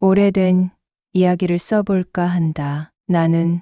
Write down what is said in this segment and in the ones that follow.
오래된 이야기를 써볼까 한다. 나는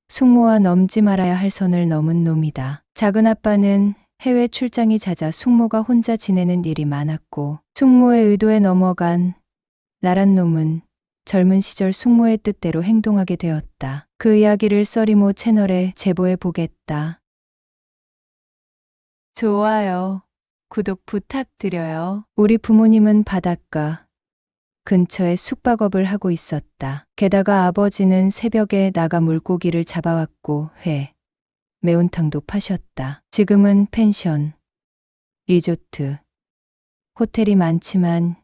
숙모와 넘지 말아야 할 선을 넘은 놈이다. 작은 아빠는 해외 출장이 잦아 숙모가 혼자 지내는 일이 많았고 숙모의 의도에 넘어간 나란 놈은 젊은 시절 숙모의 뜻대로 행동하게 되었다. 그 이야기를 써리모 채널에 제보해 보겠다. 좋아요, 구독 부탁드려요. 우리 부모님은 바닷가 근처에 숙박업을 하고 있었다. 게다가 아버지는 새벽에 나가 물고기를 잡아왔고 회, 매운탕도 파셨다. 지금은 펜션, 리조트, 호텔이 많지만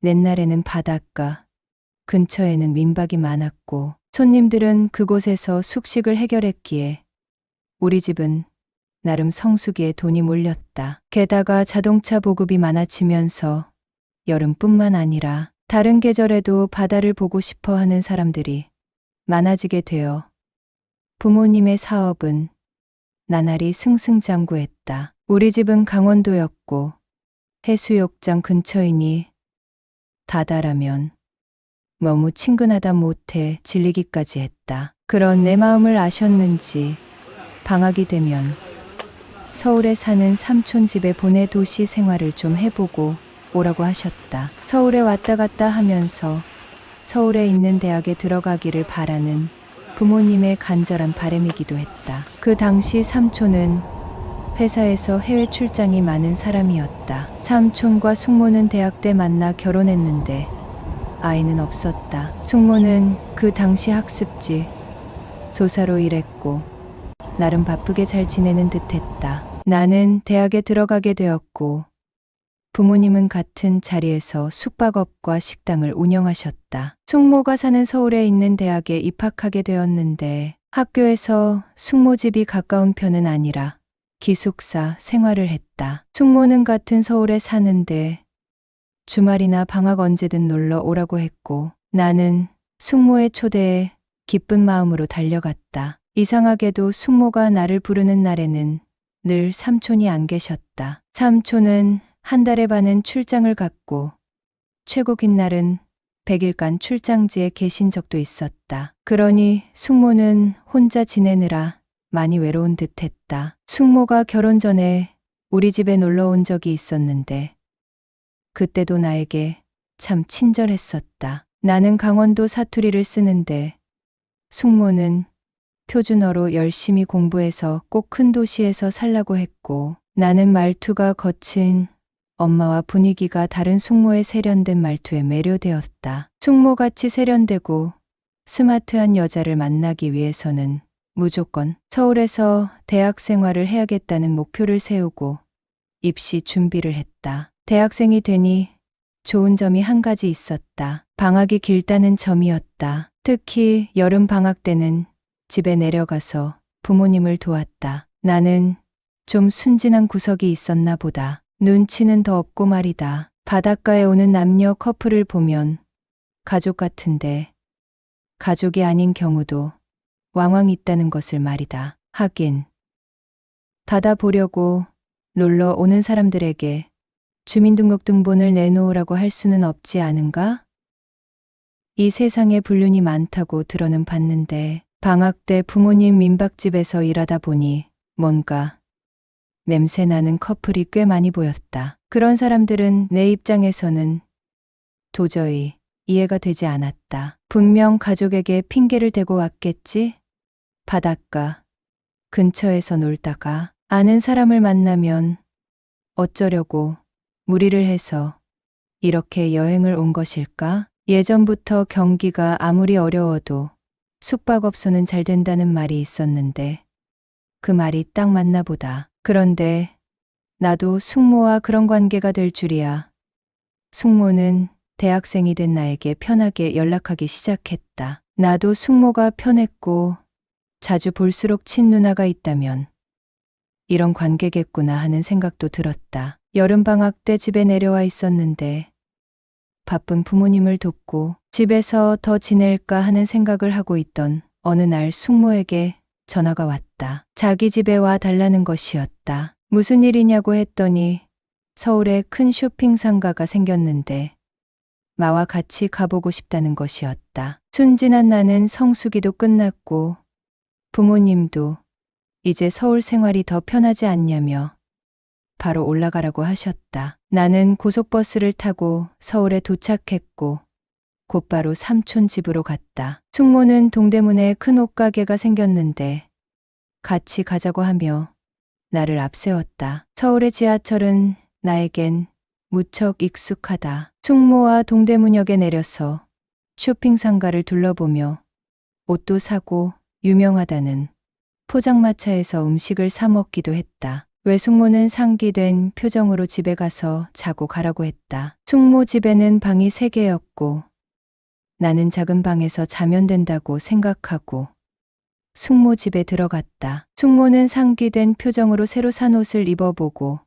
옛날에는 바닷가 근처에는 민박이 많았고 손님들은 그곳에서 숙식을 해결했기에 우리 집은 나름 성수기에 돈이 몰렸다. 게다가 자동차 보급이 많아지면서 여름뿐만 아니라 다른 계절에도 바다를 보고 싶어 하는 사람들이 많아지게 되어 부모님의 사업은 나날이 승승장구했다. 우리 집은 강원도였고 해수욕장 근처이니 다다라면 너무 친근하다 못해 질리기까지 했다. 그런 내 마음을 아셨는지 방학이 되면 서울에 사는 삼촌 집에 보내 도시 생활을 좀 해보고 오라고 하셨다. 서울에 왔다 갔다 하면서 서울에 있는 대학에 들어가기를 바라는 부모님의 간절한 바람이기도 했다. 그 당시 삼촌은 회사에서 해외 출장이 많은 사람이었다. 삼촌과 숙모는 대학 때 만나 결혼했는데 아이는 없었다. 숙모는 그 당시 학습지 도사로 일했고 나름 바쁘게 잘 지내는 듯했다. 나는 대학에 들어가게 되었고 부모님은 같은 자리에서 숙박업과 식당을 운영하셨다. 숙모가 사는 서울에 있는 대학에 입학하게 되었는데 학교에서 숙모 집이 가까운 편은 아니라 기숙사 생활을 했다. 숙모는 같은 서울에 사는데 주말이나 방학 언제든 놀러 오라고 했고 나는 숙모의 초대에 기쁜 마음으로 달려갔다. 이상하게도 숙모가 나를 부르는 날에는 늘 삼촌이 안 계셨다. 삼촌은 한 달에 반은 출장을 갔고 최고 긴 날은 100일간 출장지에 계신 적도 있었다. 그러니 숙모는 혼자 지내느라 많이 외로운 듯했다. 숙모가 결혼 전에 우리 집에 놀러 온 적이 있었는데 그때도 나에게 참 친절했었다. 나는 강원도 사투리를 쓰는데 숙모는 표준어로 열심히 공부해서 꼭 큰 도시에서 살라고 했고 나는 말투가 거친 엄마와 분위기가 다른 숙모의 세련된 말투에 매료되었다. 숙모같이 세련되고 스마트한 여자를 만나기 위해서는 무조건 서울에서 대학 생활을 해야겠다는 목표를 세우고 입시 준비를 했다. 대학생이 되니 좋은 점이 한 가지 있었다. 방학이 길다는 점이었다. 특히 여름 방학 때는 집에 내려가서 부모님을 도왔다. 나는 좀 순진한 구석이 있었나 보다. 눈치는 더 없고 말이다. 바닷가에 오는 남녀 커플을 보면 가족 같은데 가족이 아닌 경우도 왕왕 있다는 것을 말이다. 하긴 받아보려고 놀러 오는 사람들에게 주민등록등본을 내놓으라고 할 수는 없지 않은가? 이 세상에 불륜이 많다고 들어는 봤는데 방학 때 부모님 민박집에서 일하다 보니 뭔가 냄새나는 커플이 꽤 많이 보였다. 그런 사람들은 내 입장에서는 도저히 이해가 되지 않았다. 분명 가족에게 핑계를 대고 왔겠지? 바닷가 근처에서 놀다가 아는 사람을 만나면 어쩌려고 무리를 해서 이렇게 여행을 온 것일까? 예전부터 경기가 아무리 어려워도 숙박업소는 잘 된다는 말이 있었는데 그 말이 딱 맞나 보다. 그런데 나도 숙모와 그런 관계가 될 줄이야. 숙모는 대학생이 된 나에게 편하게 연락하기 시작했다. 나도 숙모가 편했고 자주 볼수록 친누나가 있다면 이런 관계겠구나 하는 생각도 들었다. 여름방학 때 집에 내려와 있었는데 바쁜 부모님을 돕고 집에서 더 지낼까 하는 생각을 하고 있던 어느 날 숙모에게 전화가 왔다. 자기 집에 와 달라는 것이었다. 무슨 일이냐고 했더니 서울에 큰 쇼핑 상가가 생겼는데 마와 같이 가보고 싶다는 것이었다. 순진한 나는 성수기도 끝났고 부모님도 이제 서울 생활이 더 편하지 않냐며 바로 올라가라고 하셨다. 나는 고속버스를 타고 서울에 도착했고 곧바로 삼촌 집으로 갔다. 숙모는 동대문에 큰 옷가게가 생겼는데 같이 가자고 하며 나를 앞세웠다. 서울의 지하철은 나에겐 무척 익숙하다. 숙모와 동대문역에 내려서 쇼핑 상가를 둘러보며 옷도 사고 유명하다는 포장마차에서 음식을 사 먹기도 했다. 외숙모는 상기된 표정으로 집에 가서 자고 가라고 했다. 숙모 집에는 방이 3개였고 나는 작은 방에서 자면 된다고 생각하고 숙모 집에 들어갔다. 숙모는 상기된 표정으로 새로 산 옷을 입어보고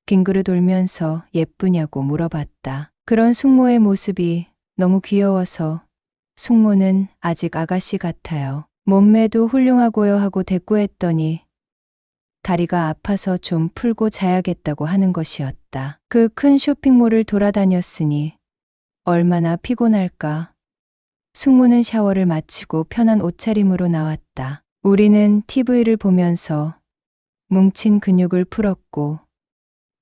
빙그르 돌면서 예쁘냐고 물어봤다. 그런 숙모의 모습이 너무 귀여워서 숙모는 아직 아가씨 같아요. 몸매도 훌륭하고요 하고 대꾸했더니 다리가 아파서 좀 풀고 자야겠다고 하는 것이었다. 그 큰 쇼핑몰을 돌아다녔으니 얼마나 피곤할까. 숙모는 샤워를 마치고 편한 옷차림으로 나왔다. 우리는 TV를 보면서 뭉친 근육을 풀었고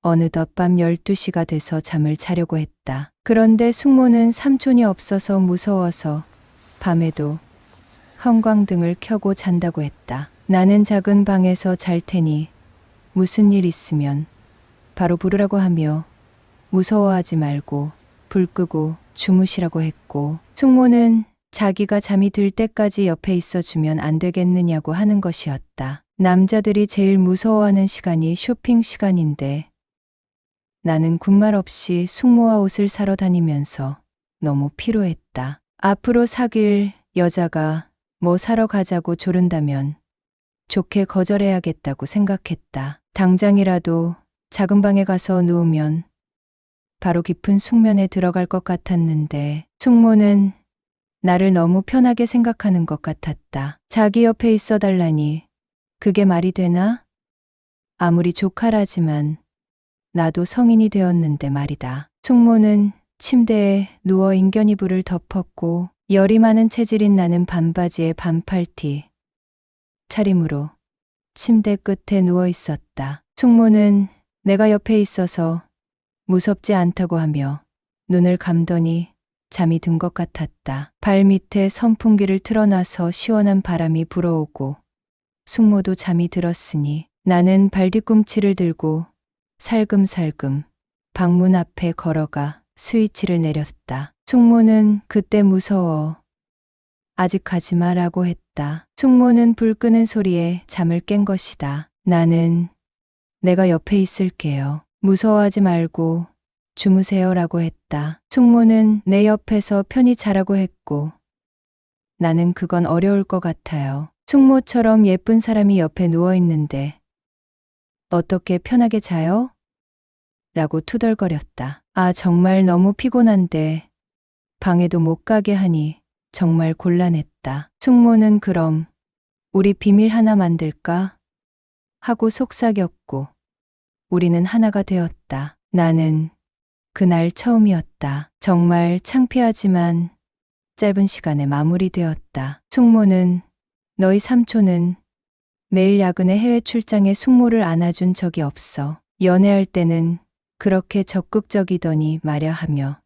어느덧 밤 12시가 돼서 잠을 자려고 했다. 그런데 숙모는 삼촌이 없어서 무서워서 밤에도 형광등을 켜고 잔다고 했다. 나는 작은 방에서 잘 테니 무슨 일 있으면 바로 부르라고 하며 무서워하지 말고 불 끄고 주무시라고 했고 숙모는 자기가 잠이 들 때까지 옆에 있어주면 안 되겠느냐고 하는 것이었다. 남자들이 제일 무서워하는 시간이 쇼핑 시간인데 나는 군말 없이 숙모와 옷을 사러 다니면서 너무 피로했다. 앞으로 사귈 여자가 뭐 사러 가자고 조른다면 좋게 거절해야겠다고 생각했다. 당장이라도 작은 방에 가서 누우면 바로 깊은 숙면에 들어갈 것 같았는데 숙모는 나를 너무 편하게 생각하는 것 같았다. 자기 옆에 있어 달라니 그게 말이 되나? 아무리 조카라지만 나도 성인이 되었는데 말이다. 숙모는 침대에 누워 인견이불을 덮었고 열이 많은 체질인 나는 반바지에 반팔티 차림으로 침대 끝에 누워 있었다. 숙모는 내가 옆에 있어서 무섭지 않다고 하며 눈을 감더니 잠이 든 것 같았다. 발 밑에 선풍기를 틀어놔서 시원한 바람이 불어오고 숙모도 잠이 들었으니 나는 발뒤꿈치를 들고 살금살금 방문 앞에 걸어가 스위치를 내렸다. 숙모는 그때 무서워. 아직 가지 마라고 했다. 숙모는 불 끄는 소리에 잠을 깬 것이다. 나는 내가 옆에 있을게요. 무서워하지 말고 주무세요라고 했다. 숙모는 내 옆에서 편히 자라고 했고 나는 그건 어려울 것 같아요. 숙모처럼 예쁜 사람이 옆에 누워 있는데 어떻게 편하게 자요? 라고 투덜거렸다. 아, 정말 너무 피곤한데 방에도 못 가게 하니 정말 곤란했다. 숙모는 그럼 우리 비밀 하나 만들까? 하고 속삭였고 우리는 하나가 되었다. 나는 그날 처음이었다. 정말 창피하지만 짧은 시간에 마무리되었다. 숙모는 너희 삼촌은 매일 야근에 해외 출장에 숙모를 안아준 적이 없어. 연애할 때는 그렇게 적극적이더니 말야 하며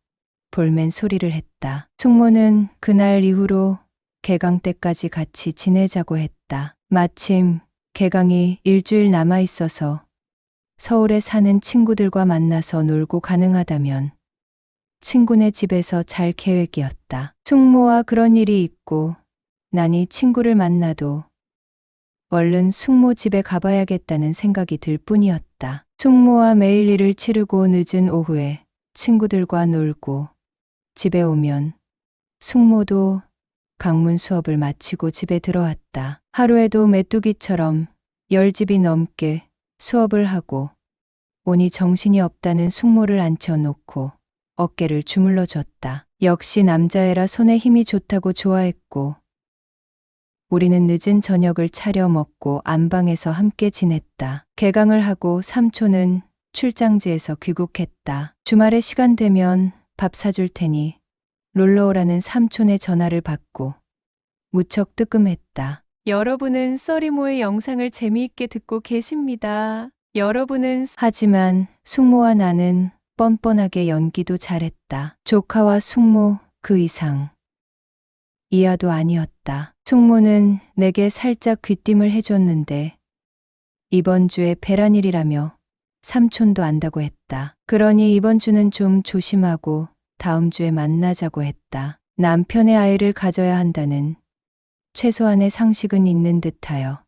볼멘 소리를 했다. 숙모는 그날 이후로 개강 때까지 같이 지내자고 했다. 마침 개강이 일주일 남아 있어서 서울에 사는 친구들과 만나서 놀고 가능하다면 친구네 집에서 잘 계획이었다. 숙모와 그런 일이 있고 나니 친구를 만나도 얼른 숙모 집에 가봐야겠다는 생각이 들 뿐이었다. 숙모와 매일 일을 치르고 늦은 오후에 친구들과 놀고 집에 오면 숙모도 강문 수업을 마치고 집에 들어왔다. 하루에도 메뚜기처럼 10집이 넘게 수업을 하고 오니 정신이 없다는 숙모를 앉혀놓고 어깨를 주물러 줬다. 역시 남자애라 손에 힘이 좋다고 좋아했고 우리는 늦은 저녁을 차려 먹고 안방에서 함께 지냈다. 개강을 하고 삼촌은 출장지에서 귀국했다. 주말에 시간 되면 밥 사줄 테니 놀러 오라는 삼촌의 전화를 받고 무척 뜨끔했다. 여러분은 써리모의 영상을 재미있게 듣고 계십니다. 하지만 숙모와 나는 뻔뻔하게 연기도 잘했다. 조카와 숙모 그 이상 이하도 아니었다. 숙모는 내게 살짝 귀띔을 해줬는데 이번 주에 배란일이라며 삼촌도 안다고 했다. 그러니 이번 주는 좀 조심하고 다음 주에 만나자고 했다. 남편의 아이를 가져야 한다는 최소한의 상식은 있는 듯하여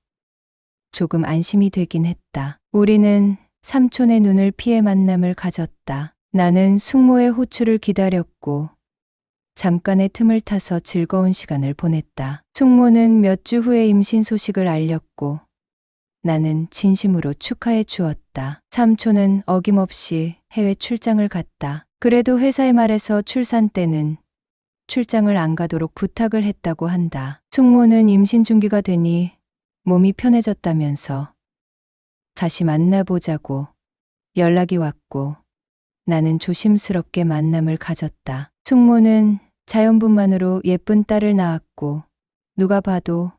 조금 안심이 되긴 했다. 우리는 삼촌의 눈을 피해 만남을 가졌다. 나는 숙모의 호출을 기다렸고 잠깐의 틈을 타서 즐거운 시간을 보냈다. 숙모는 몇 주 후에 임신 소식을 알렸고 나는 진심으로 축하해 주었다. 삼촌은 어김없이 해외 출장을 갔다. 그래도 회사의 말에서 출산 때는 출장을 안 가도록 부탁을 했다고 한다. 숙모는 임신 중기가 되니 몸이 편해졌다면서 다시 만나보자고 연락이 왔고 나는 조심스럽게 만남을 가졌다. 숙모는 자연분만으로 예쁜 딸을 낳았고 누가 봐도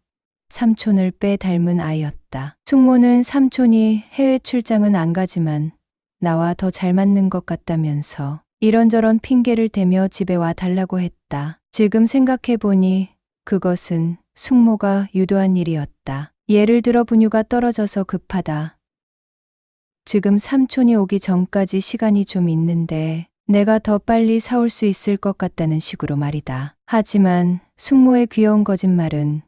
삼촌을 빼 닮은 아이였다. 숙모는 삼촌이 해외 출장은 안 가지만 나와 더 잘 맞는 것 같다면서 이런저런 핑계를 대며 집에 와 달라고 했다. 지금 생각해보니 그것은 숙모가 유도한 일이었다. 예를 들어 분유가 떨어져서 급하다. 지금 삼촌이 오기 전까지 시간이 좀 있는데 내가 더 빨리 사올 수 있을 것 같다는 식으로 말이다. 하지만 숙모의 귀여운 거짓말은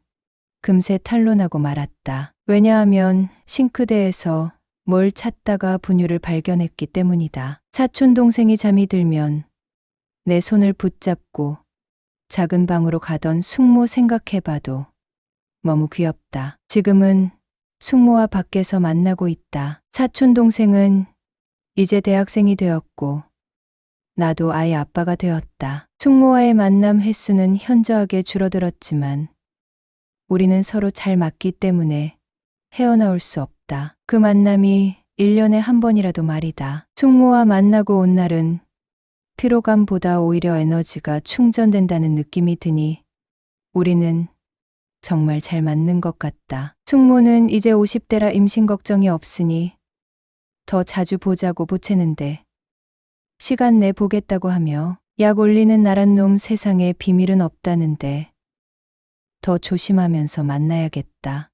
금세 탄로나고 말았다. 왜냐하면 싱크대에서 뭘 찾다가 분유를 발견했기 때문이다. 사촌 동생이 잠이 들면 내 손을 붙잡고 작은 방으로 가던 숙모 생각해봐도 너무 귀엽다. 지금은 숙모와 밖에서 만나고 있다. 사촌 동생은 이제 대학생이 되었고 나도 아이 아빠가 되었다. 숙모와의 만남 횟수는 현저하게 줄어들었지만 우리는 서로 잘 맞기 때문에 헤어나올 수 없다. 그 만남이 1년에 한 번이라도 말이다. 숙모와 만나고 온 날은 피로감보다 오히려 에너지가 충전된다는 느낌이 드니 우리는 정말 잘 맞는 것 같다. 숙모는 이제 50대라 임신 걱정이 없으니 더 자주 보자고 보채는데 시간 내 보겠다고 하며 약 올리는 나란 놈 세상에 비밀은 없다는데 더 조심하면서 만나야겠다.